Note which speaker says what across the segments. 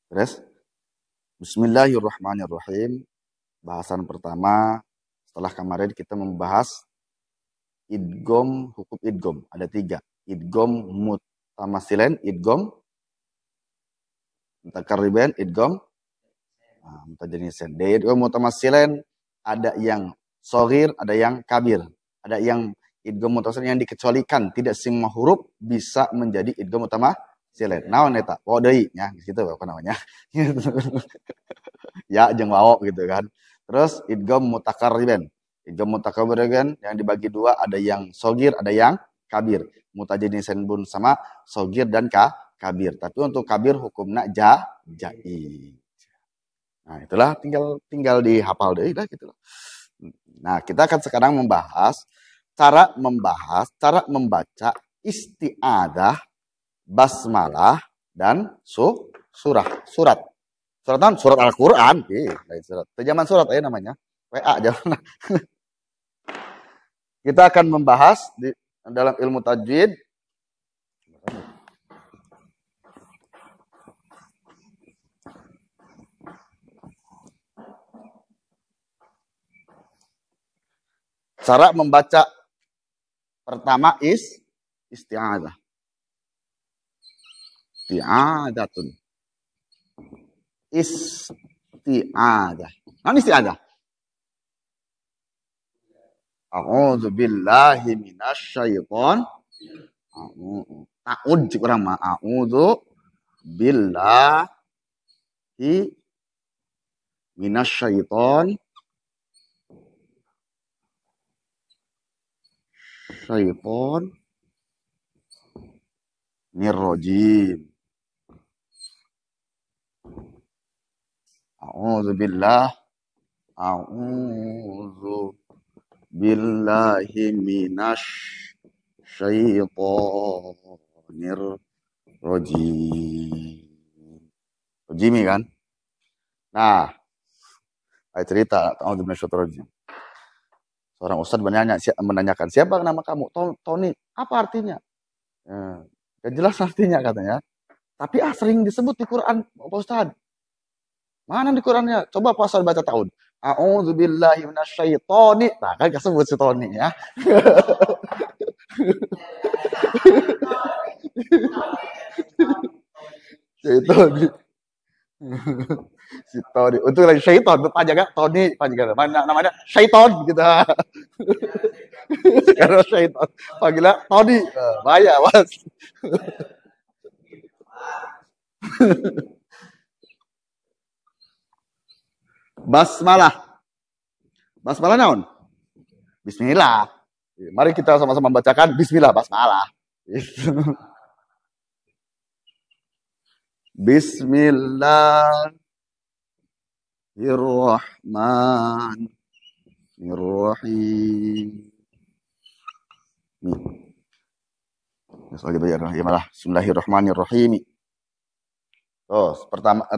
Speaker 1: Terus, Bismillahirrahmanirrahim. Bahasan pertama, setelah kemarin kita membahas idgom, hukum idgom. Ada 3. Idgom mutamasilen, idgom mutakarriban, idgom mutajanisan. Di idgom mutamasilen ada yang shogir, ada yang kabir. Ada yang idgom mutamasilen yang dikecualikan, tidak semua huruf bisa menjadi idgom mutamasilen. Naon eta? Oh deui nya, gitu apa namanya? Ya jeung wao gitu kan. Terus idgham mutakarriban. Idgham mutakarriban yang dibagi 2, ada yang shogir, ada yang kabir. Mutajanisan pun sama shogir dan kabir. Tapi untuk kabir hukumna jai. Nah, itulah tinggal dihafal deui lah gitu. Nah, kita akan sekarang membahas cara membaca isti'adzah, basmalah dan surat. Surat Al-Quran. Lain surat. Zaman surat aja namanya. WA zaman. Kita akan membahas dalam ilmu tajwid. Cara membaca pertama isti'adzah. Isti'adzatun. Isti'adzah. Nah, isti'adzah. A'udzu billahi minasyaiton. Ta'ud kurang mah. A'udzu billahi minasyaiton. Syaiton nirrojim. A'udzu billahi minasyaitonir rajim. Rajimi kan? Nah, saya cerita a'udzu minasyaitonir rajim. Seorang ustadz menanyakan, siapa nama kamu? Tony. Apa artinya? Gak jelas artinya katanya. Tapi sering disebut di Quran, Pak Ustadz. Mana di Qurannya? Coba Pak Ustadz baca tahun. A'udzu billahi minasyaitonir. Nah, kan kesebut si Tony ya. Tony. Si Tony. Untuk lagi syaiton, panjangnya Tony, panjangnya mana namanya? Syaiton gitu. Karena syaiton panggilnya Tony. Bahaya, Mas. Basmalah. Basmalah naon? Bismillah. Mari kita sama-sama bacakan Bismillah, basmalah. Bismillahirrahmanirrahim. Bismillahirrahmanirrahim.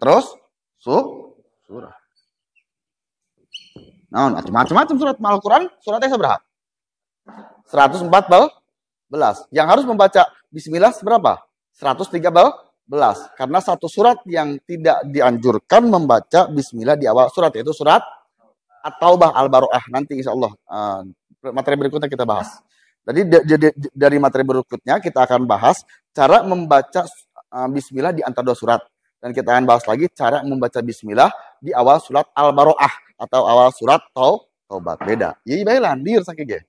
Speaker 1: Terus surah. Nah, macam-macam surat Al-Quran. Suratnya seberapa? 114. Yang harus membaca Bismillah seberapa? 113. Karena satu surat yang tidak dianjurkan membaca Bismillah di awal surat, yaitu surat At-Taubah, Al-Baro'ah. Nanti insya Allah materi berikutnya kita bahas. Jadi dari materi berikutnya kita akan bahas cara membaca Bismillah di antara 2 surat. Dan kita akan bahas lagi cara membaca Bismillah di awal surat Al-Baro'ah atau awal surat Taubat. Beda. Iya, baiklah, dir sakit ya.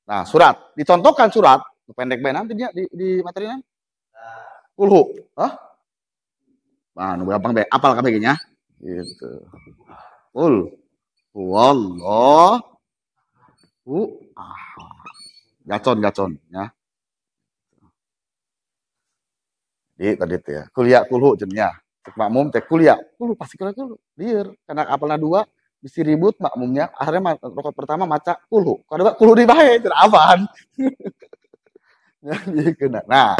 Speaker 1: Nah, surat. Dicontohkan surat. Pendek baik nanti dia di materinya. Kulhu. Hah? Nah, gampang baik. Apal kabehnya. Gitu. Qul huwallahu ahad. Gacon ya. Tadi ya. Kuliah kulhu jennya. Cek makmum teh kuliah. Kulhu pasti kulhu. Dir. Karena apalna 2 mesti ribut makmumnya. Akhirnya rakaat pertama maca kulhu. Kadang kulhu di bae tidak apaan. Nah,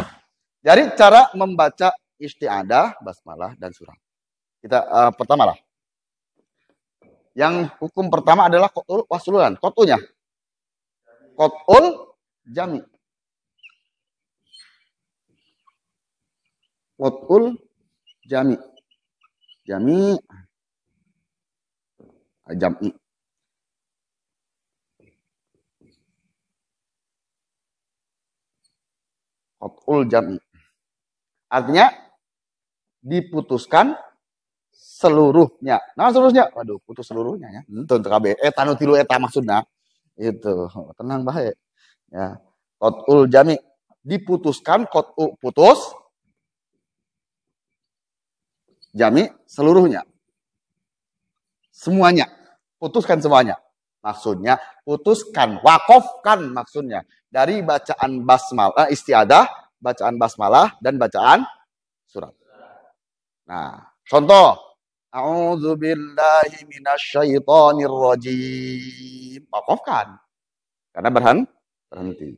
Speaker 1: jadi cara membaca isti'adzah, basmalah dan surat. Kita pertama lah. Yang hukum pertama adalah qat'ul waslulan. Qat'unya. Qat'ul jami. Qat'ul jami. Jami. Jam'i. Qat'ul jam'i. Artinya diputuskan seluruhnya. Nah, seluruhnya. Waduh, putus seluruhnya ya. Itu untuk KB. Eta nu tilu eta maksudna. Itu. Tenang baik. Ya. Qat'ul jami. Diputuskan qat'u putus. Jami seluruhnya. Semuanya. Putuskan semuanya. Maksudnya putuskan, wakofkan maksudnya. Dari bacaan basmalah, istiadah, bacaan basmalah, dan bacaan surat. Nah, contoh. A'udzubillahi minasyaitonirrajim. Wakofkan. Karena berhenti.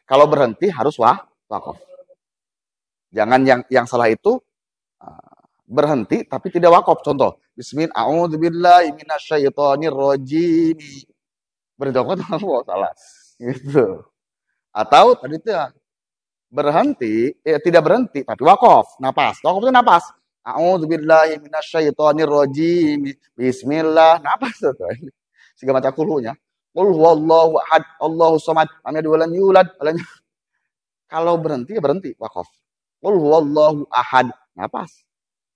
Speaker 1: Kalau berhenti harus wakof. Jangan yang salah itu berhenti tapi tidak wakof. Contoh. Bismillah. A'udzubillahi minasyaitonirrajim. Berhenti wakof salah. Gitu. Atau tadi itu berhenti, tidak berhenti tapi wakaf, napas. Wakaf itu napas. A'udzubillahi minasyaitonirrajim. Bismillah, napas itu. Siga maca kulhunya. Qul huwallahu ahad, Allahus samad, lam yalid walam yulad. Kalau berhenti ya berhenti, wakaf. Qul huwallahu ahad, napas.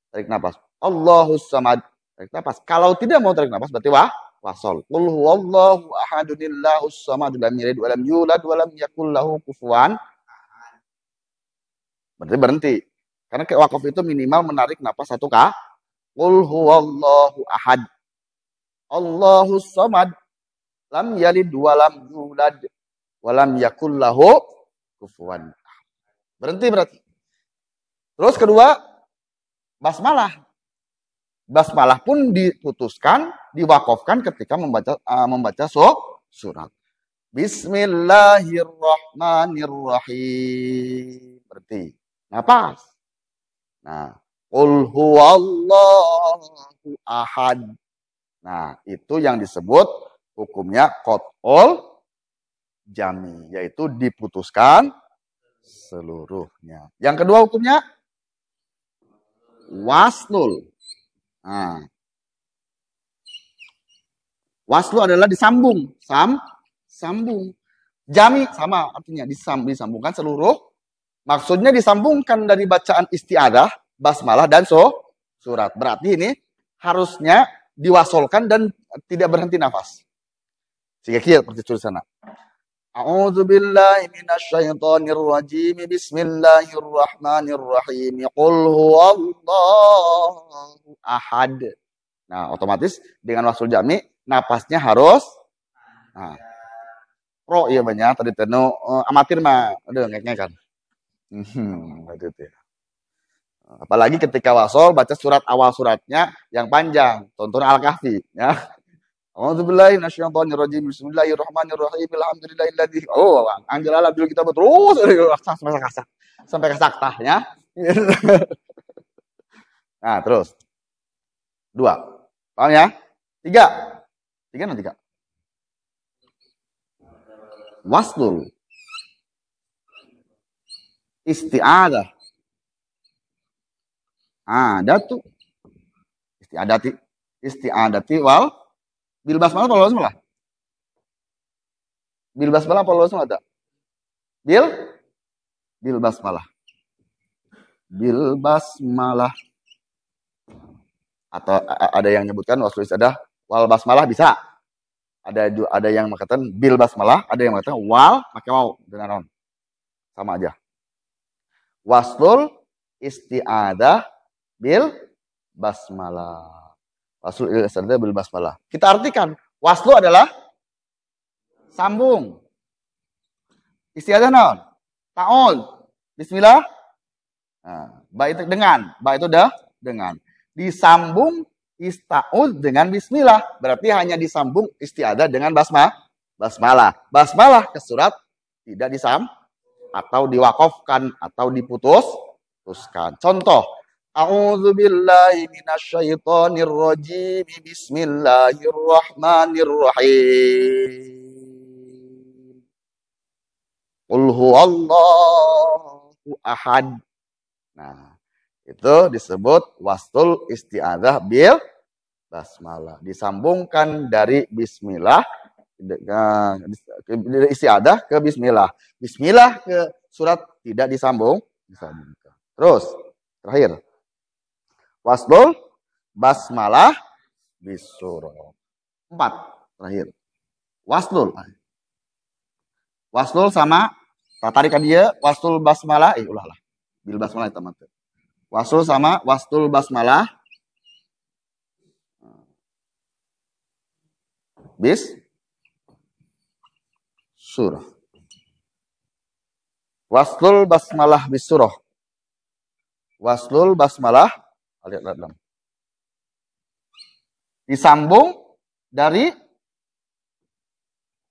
Speaker 1: Tarik napas. Allahus samad, tarik napas. Kalau tidak mau tarik napas berarti wasol. Qul huwallahu ahadunillahus samad, lam yalid walam yulad walam yakul lahu kufuwan. Berarti berhenti. Karena wakaf itu minimal menarik napas satu kali. Qul huwallahu ahad. Allahus samad. Lam yalid walam yulad walam yakul lahu kufuwan. Berhenti berarti. Terus kedua, basmalah. Basmalah pun diputuskan, diwakafkan ketika membaca surat. Bismillahirrahmanirrahim. Berarti napas. Nah, qul huwallahu ahad. Nah, itu yang disebut hukumnya qat'ul jami, yaitu diputuskan seluruhnya. Yang kedua hukumnya waslul. Nah, waslu adalah disambung, sambung. Jami sama artinya disambungkan seluruh. Maksudnya disambungkan dari bacaan istiadah, basmalah dan surat. Berarti ini harusnya diwasolkan dan tidak berhenti nafas. Sehingga kia seperti tulisan sana. A'udzubillahi minasyaitonirrajim. Bismillahirrahmanirrahim. Qul huwallahu ahad. Nah, otomatis dengan wasul jami napasnya harus pro iya banyak tadi teno amatir mah udah ngek kan. Apalagi ketika wasol baca surat awal suratnya yang panjang, tonton Al-Kahfi ya. A'udzubillahi minasyaitonirrajim. Bismillahirrahmanirrahim. Alhamdulillahilladzi. Oh, anjala dulu kita terus sampai ke saktahnya. Nah, terus. 2. Paham ya? 3. 3. Waslul isti'adah. Ada tuh. Isti'adati wal bil basmalah apa basmalah? Bil basmalah apa basmalah ada? Bil basmalah. Bil basmalah. Atau ada yang menyebutkan waslul isti'adah wal basmalah bisa. Ada yang mengatakan bil basmalah, ada yang mengatakan wal pakai waw dengan on. Sama aja. Waslul isti'adah bil basmalah. Waslul isti'adah bil basmalah. Kita artikan, waslu adalah sambung. Isti'adah naon? Ta'ul. Bismillah. Nah, ba itu dengan, ba itu dah dengan. Disambung ista'ud dengan bismillah. Berarti hanya disambung isti'adah dengan basmalah. Basmalah ke surat tidak atau diwakafkan atau diputuskan. Contoh, a'udzubillahi minasyaitonirrajim. Bismillahirrahmanirrahim. Qul huwallahu ahad. Nah, Itu disebut wastul isti'adzah bil basmalah. Disambungkan dari bismillah, dari isti'adzah ke bismillah. Bismillah ke surat tidak disambung. Terus, terakhir. Wastul basmalah bisurah. 4. Terakhir. Wastul. Wastul sama, tarikan dia, wastul basmalah. Ulahlah. Bil basmalah itu teman. Wastul sama wastul basmalah bis surah. Wastul basmalah bis surah. Wastul basmalah disambung dari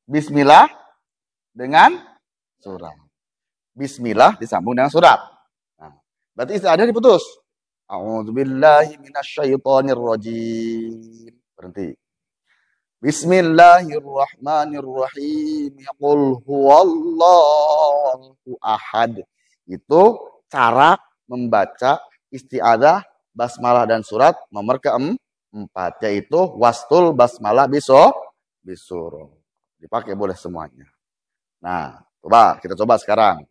Speaker 1: bismillah dengan surat. Bismillah disambung dengan surat. Berarti isti'adzah diputus. A'udzubillahi minasyaitonirrajim. Berhenti. Bismillahirrahmanirrahim. Qul huwallahu ahad. Itu cara membaca isti'adzah, basmalah dan surat nomor keempat, yaitu wastul basmalah bisurah. Dipakai boleh semuanya. Nah, kita coba sekarang.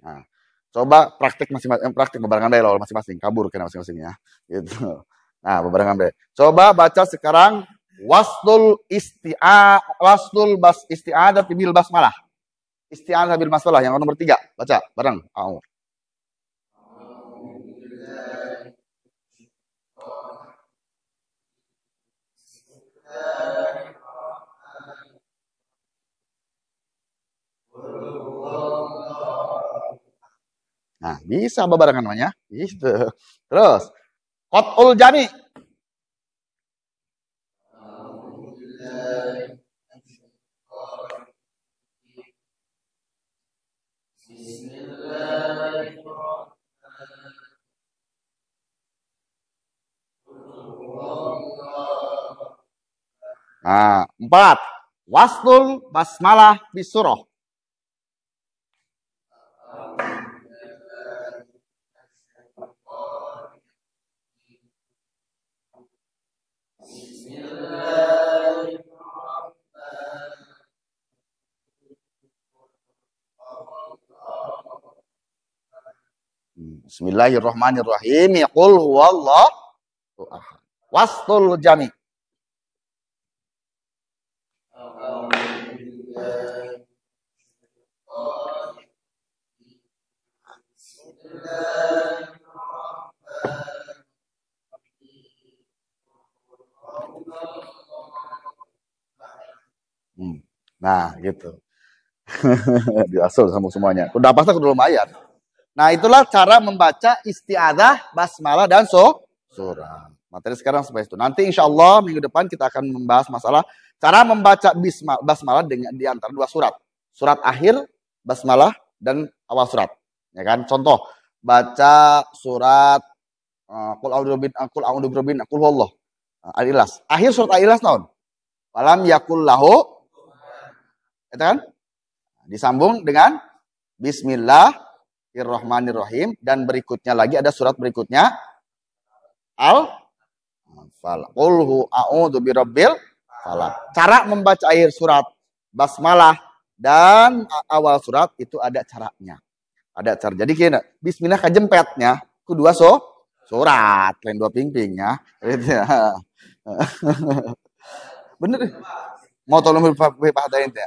Speaker 1: Nah, coba praktik masing-masing, praktik bebarengan deh masing-masing, kabur kena masing-masingnya. Gitu. Nah, bebarengan deh. Coba baca sekarang wastul isti'adzah bil basmalah. Isti'adzah bil basmalah yang nomor 3. Baca bareng. Nah, bisa bebarengan namanya. Gitu. Terus, qatul jami. Nah, 4. Wastul basmalah bisurah. Bismillahirrahmanirrahim. Qul huwallahu ahad. Wastul jami. Nah, gitu. Diasal sama semuanya. Udah pasti udah lumayan. Nah, itulah cara membaca isti'adzah, basmalah, dan surah. Materi sekarang sampai itu. Nanti insya Allah minggu depan kita akan membahas masalah cara membaca basmalah dengan di antara 2 surat. Surat akhir, basmalah, dan awal surat. Ya kan? Contoh, baca surat Qul a'udzu birabbin qul huwallah. Al-Ikhlas. Akhir surat Al-Ikhlas naon? Walam yakul lahu. Itu kan? Disambung dengan Bismillahirrahmanirrahim, dan berikutnya lagi ada surat berikutnya Al-Falaq. Qul a'udzu birabbil falaq. Cara membaca akhir surat basmalah dan awal surat itu ada caranya. Ada cara. Jadi kira bismillah kajempetnya ku 2 surat, lain 2 pingpingnya. Bener. Mau tolong pahadain teh.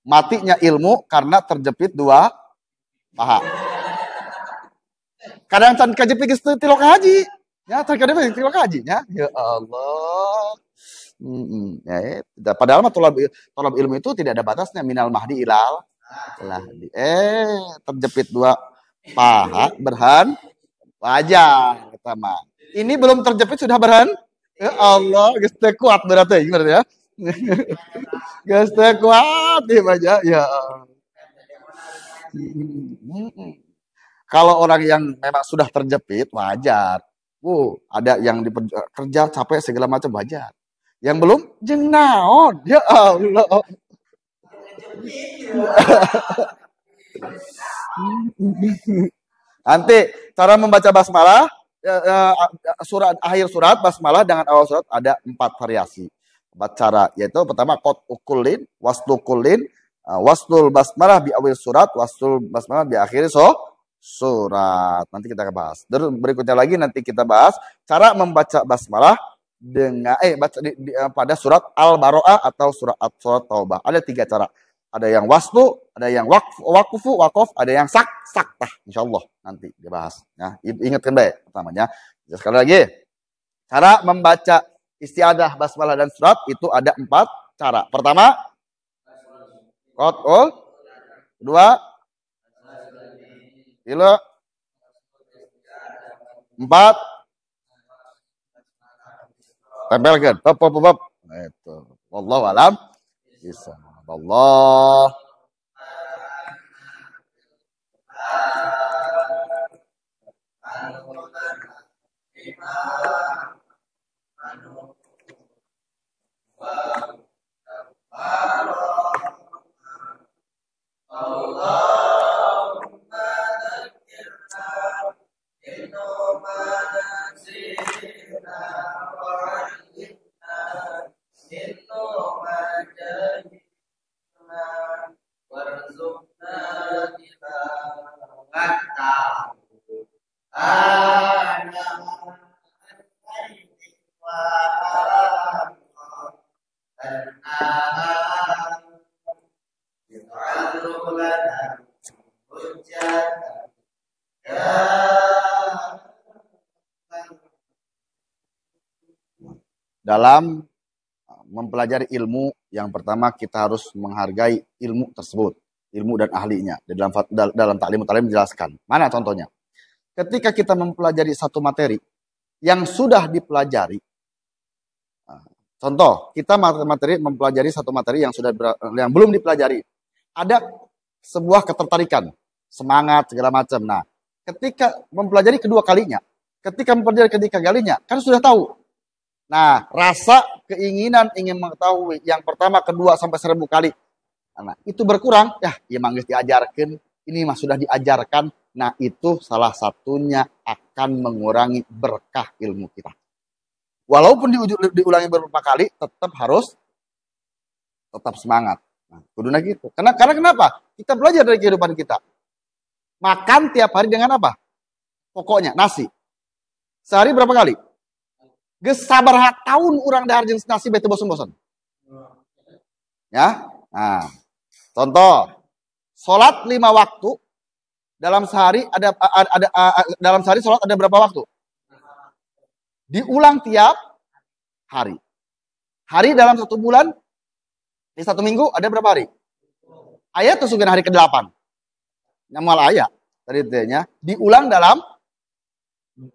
Speaker 1: Matinya ilmu karena terjepit 2 paha. Kadang can kajepit geus tilok haji. Ya, terkadang tilok hajinya. Ya Allah. Ya, padahal tolab ilmu itu tidak ada batasnya, minal mahdi ilal lahdi. Terjepit 2 paha berhan wajah pertama. Ini belum terjepit sudah berhan. Ya Allah, geus teu kuat berarti gimana ya? Geus teu kuat ieu aja ya. Kalau orang yang memang sudah terjepit wajar. Ada yang kerja capek segala macam wajar. Yang belum jeung naon? Ya Allah. Nanti cara membaca basmalah surat akhir surat basmalah dengan awal surat ada 4 variasi, 4 cara, yaitu pertama qad ukulin, waslu kulin, wastul basmalah bi awal surat, wastul basmalah bi akhir surat. Nanti kita bahas. Terus berikutnya lagi nanti kita bahas cara membaca basmalah dengan baca pada surat Al-Baro'ah atau surat Taubah. Ada 3 cara. Ada yang waslu, ada yang wakof, ada yang saktah. Insyaallah nanti dibahas. Ya, ingatkan baik pertamanya. Sekali lagi, cara membaca istiadah, basmalah dan surat itu ada 4 cara. Pertama, qat'ul. Kedua, ila. 4, tempelkan. Pop. Itu. Wallahu alam. Bisa. Allah. Dalam mempelajari ilmu, yang pertama kita harus menghargai ilmu tersebut, ilmu dan ahlinya. Dalam taklim dijelaskan. Mana contohnya? Ketika kita mempelajari satu materi yang sudah dipelajari, contoh kita mempelajari satu materi yang belum dipelajari, ada sebuah ketertarikan, semangat segala macam. Nah, ketika mempelajari kedua kalinya, kan sudah tahu. Nah, rasa keinginan ingin mengetahui yang pertama, kedua, sampai 1000 kali. Nah, itu berkurang. Ya manggis diajarkan. Ini mah sudah diajarkan. Nah, itu salah satunya akan mengurangi berkah ilmu kita. Walaupun diulangi beberapa kali, tetap semangat. Nah, kuduna gitu. Karena kenapa? Kita belajar dari kehidupan kita. Makan tiap hari dengan apa? Pokoknya, nasi. Sehari berapa kali? Gesabar tahun orang dahar jeung nasi bete bosan-bosan. Ya. Nah, contoh, sholat 5 waktu dalam sehari dalam sehari sholat ada berapa waktu? Diulang tiap hari. Hari dalam 1 bulan, di 1 minggu ada berapa hari? Ayat tersugeng hari ke-8. Nyamal ayat tadi nya diulang dalam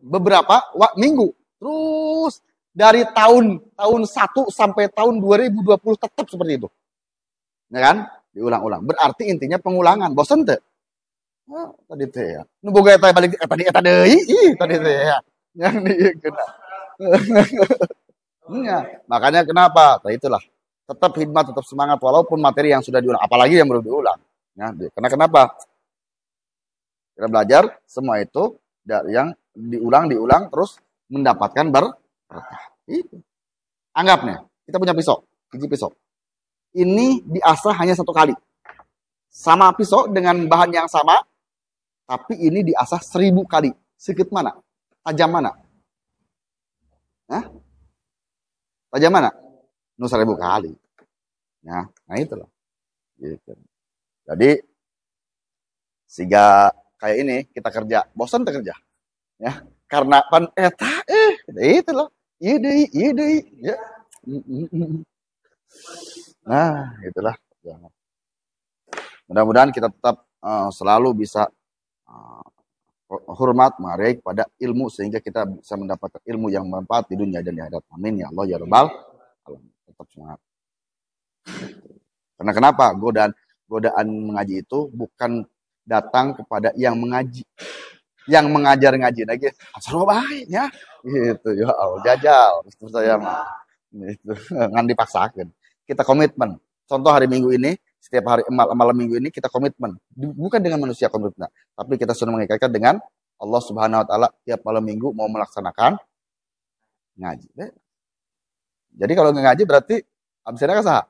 Speaker 1: beberapa minggu. Terus dari tahun 1 sampai tahun 2020 tetap seperti itu. Ya kan? Diulang-ulang. Berarti intinya pengulangan. Bosan teh? Tadi teh ya. Nu boga eta balik tadi deui, tadi teh ya. Yang dikeuna. Makanya kenapa? Nah, itulah. Tetap hikmat, tetap semangat walaupun materi yang sudah diulang, apalagi yang belum diulang. Ya, karena kenapa? Kita belajar semua itu yang diulang terus mendapatkan berkah. Itu. Anggap nih, kita punya biji pisau. Ini diasah hanya 1 kali. Sama pisau dengan bahan yang sama, tapi ini diasah 1000 kali. Sedikit mana? Tajam mana? Hah? Tajam mana? 1000 kali. Ya, nah itulah. Gitu. Jadi, sehingga kayak ini kita kerja, bosan kerja. Ya. Karena itu loh. Iya deh. Ya. Nah, itulah. Mudah-mudahan kita tetap selalu bisa hormat, menghargai kepada ilmu sehingga kita bisa mendapatkan ilmu yang bermanfaat di dunia dan di akhirat. Amin ya Allah ya Rabbal alamin. Tetap semangat. Karena kenapa? Godaan mengaji itu bukan datang kepada yang mengaji. Yang mengajar ngaji lagi, asal baik ya, gitu ya Allah jajal, terus saya mah, itu ngan dipaksakan. Kita komitmen. Contoh hari Minggu ini, setiap hari malam Minggu ini kita komitmen, bukan dengan manusia komitmen, tapi kita sudah mengikatkan dengan Allah Subhanahu wa taala tiap malam Minggu mau melaksanakan ngaji. Jadi kalau nggak ngaji berarti absennya kan sah.